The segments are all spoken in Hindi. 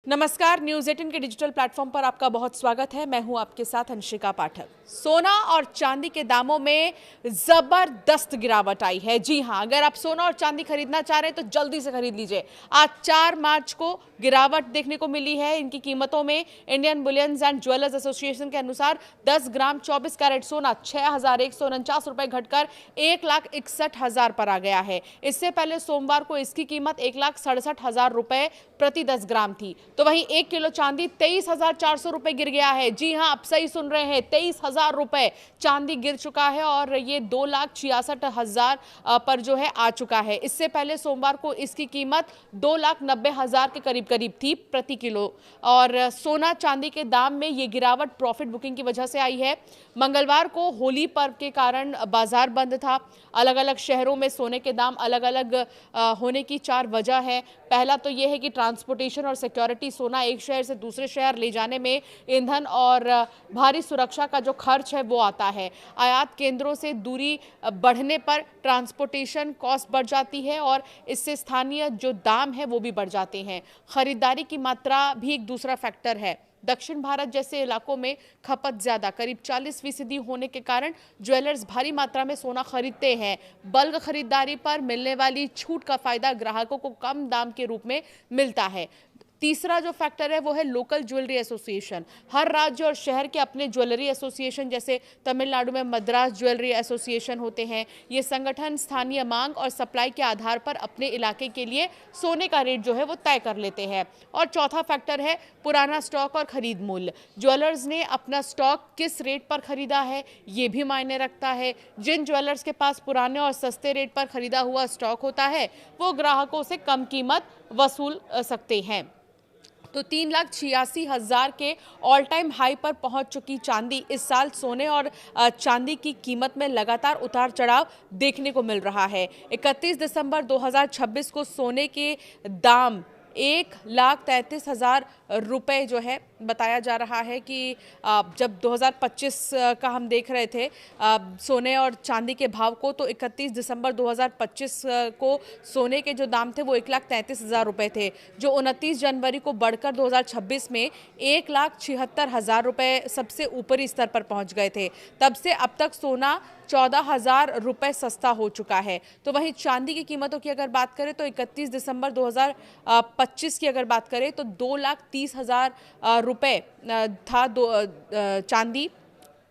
नमस्कार, न्यूज 18 के डिजिटल प्लेटफॉर्म पर आपका बहुत स्वागत है। मैं हूं आपके साथ अंशिका पाठक। सोना और चांदी के दामों में जबरदस्त गिरावट आई है। जी हां, अगर आप सोना और चांदी खरीदना चाह रहे हैं तो जल्दी से खरीद लीजिए। आज 4 मार्च को गिरावट देखने को मिली है इनकी कीमतों में। Indian bullions and jewellers association के अनुसार 10 ग्राम 24 कैरेट सोना 6,149 रुपए घटकर 1,61,000 पर आ गया है। इससे पहले सोमवार को इसकी कीमत 1,67,000 रुपए प्रति 10 ग्राम थी। तो वहीं 1 किलो चांदी 23,400 रुपए गिर गया है। जी हां, आप सही सुन रहे हैं, 23,000 रुपए चांदी गिर चुका है और ये 2,66,000 पर जो है आ चुका है। इससे पहले सोमवार को इसकी कीमत 2,90,000 के करीब थी प्रति किलो। और सोना चांदी के दाम में ये गिरावट प्रॉफिट बुकिंग की वजह से आई है। मंगलवार को होली पर्व के कारण बाजार बंद था। अलग अलग शहरों में सोने के दाम अलग अलग होने की 4 वजह है। पहला तो यह है कि ट्रांसपोर्टेशन और सिक्योरिटी, सोना एक शहर से दूसरे शहर ले जाने में ईंधन और भारी सुरक्षा का जो खर्च है वो आता है। आयात केंद्रों से दूरी बढ़ने पर ट्रांसपोर्टेशन कॉस्ट बढ़ जाती है और इससे स्थानीय जो दाम है वो भी बढ़ जाते हैं। खरीदारी की मात्रा भी एक दूसरा फैक्टर है। दक्षिण भारत जैसे इलाकों में खपत ज्यादा, करीब 40% होने के कारण ज्वेलर्स भारी मात्रा में सोना खरीदते हैं। बल्क खरीदारी पर मिलने वाली छूट का फायदा ग्राहकों को कम दाम के रूप में मिलता है। तीसरा जो फैक्टर है वो है लोकल ज्वेलरी एसोसिएशन। हर राज्य और शहर के अपने ज्वेलरी एसोसिएशन, जैसे तमिलनाडु में मद्रास ज्वेलरी एसोसिएशन होते हैं। ये संगठन स्थानीय मांग और सप्लाई के आधार पर अपने इलाके के लिए सोने का रेट जो है वो तय कर लेते हैं। और चौथा फैक्टर है पुराना स्टॉक और खरीद मूल्य। ज्वेलर्स ने अपना स्टॉक किस रेट पर खरीदा है ये भी मायने रखता है। जिन ज्वेलर्स के पास पुराने और सस्ते रेट पर खरीदा हुआ स्टॉक होता है वो ग्राहकों से कम कीमत वसूल सकते हैं। तो 3,86,000 के ऑल टाइम हाई पर पहुंच चुकी चांदी इस साल सोने और चांदी की कीमत में लगातार उतार चढ़ाव देखने को मिल रहा है। 31 दिसंबर 2026 को सोने के दाम 1,33,000 रुपए जो है बताया जा रहा है कि जब 2025 का हम देख रहे थे सोने और चांदी के भाव को, तो 31 दिसंबर 2025 को सोने के जो दाम थे वो 1,33,000 रुपए थे, जो 29 जनवरी को बढ़कर 2026 में 1,76,000 रुपए सबसे ऊपरी स्तर पर पहुंच गए थे। तब से अब तक सोना 14,000 रुपए सस्ता हो चुका है। तो वहीं चांदी की कीमतों की अगर बात करें तो 31 दिसंबर 2025 की अगर बात करें तो 2,30,000 रुपए था चांदी।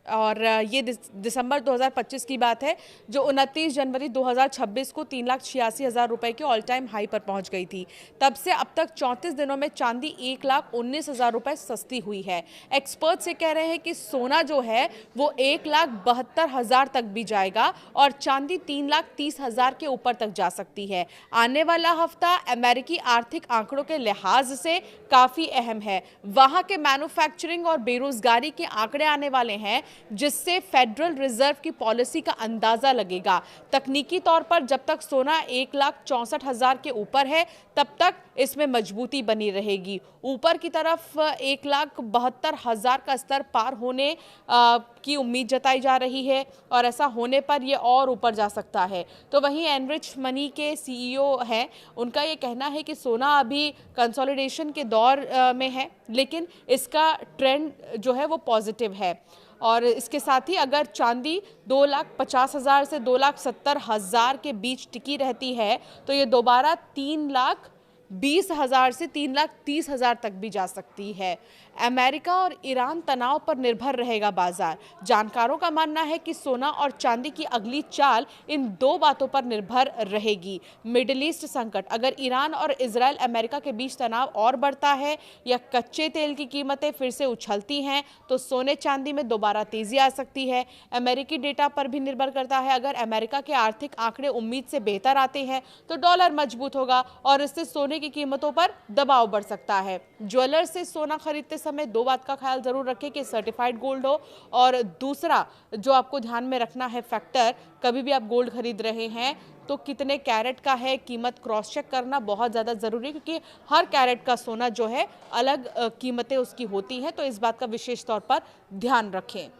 और ये दिसंबर 2025 की बात है, जो 29 जनवरी 2026 को 3,86,000 रुपए के ऑल टाइम हाई पर पहुंच गई थी। तब से अब तक 34 दिनों में चांदी 1,19,000 रुपए सस्ती हुई है। एक्सपर्ट्स ये कह रहे हैं कि सोना जो है वो 1,72,000 तक भी जाएगा और चांदी 3,30,000 के ऊपर तक जा सकती है। आने वाला हफ्ता अमेरिकी आर्थिक आंकड़ों के लिहाज से काफी अहम है। वहां के मैन्युफैक्चरिंग और बेरोजगारी के आंकड़े आने वाले हैं, जिससे फेडरल रिजर्व की पॉलिसी का अंदाजा लगेगा। तकनीकी तौर पर जब तक सोना 1,64,000 के ऊपर है तब तक इसमें मजबूती बनी रहेगी। ऊपर की तरफ 1,72,000 का स्तर पार होने की उम्मीद जताई जा रही है और ऐसा होने पर यह और ऊपर जा सकता है। तो वहीं एनरिच मनी के सीईओ हैं, उनका ये कहना है कि सोना अभी कंसोलिडेशन के दौर में है, लेकिन इसका ट्रेंड जो है वो पॉजिटिव है। और इसके साथ ही अगर चांदी 2,50,000 से 2,70,000 के बीच टिकी रहती है तो ये दोबारा 3,20,000 से 3,30,000 तक भी जा सकती है। अमेरिका और ईरान तनाव पर निर्भर रहेगा बाजार। जानकारों का मानना है कि सोना और चांदी की अगली चाल इन 2 बातों पर निर्भर रहेगी। मिडिल ईस्ट संकट, अगर ईरान और इजराइल अमेरिका के बीच तनाव और बढ़ता है या कच्चे तेल की कीमतें फिर से उछलती हैं तो सोने चांदी में दोबारा तेजी आ सकती है। अमेरिकी डेटा पर भी निर्भर करता है। अगर अमेरिका के आर्थिक आंकड़े उम्मीद से बेहतर आते हैं तो डॉलर मजबूत होगा और इससे सोने की कीमतों पर दबाव बढ़ सकता है। ज्वेलर से सोना खरीदते समय 2 बात का ख्याल जरूर रखें कि सर्टिफाइड गोल्ड हो, और दूसरा जो आपको ध्यान में रखना है फैक्टर, कभी भी आप गोल्ड खरीद रहे हैं तो कितने कैरेट का है, कीमत क्रॉस चेक करना बहुत ज़्यादा ज़रूरी है, क्योंकि हर कैरेट का सोना जो है अलग कीमतें उसकी होती हैं। तो इस बात का विशेष तौर पर ध्यान रखें।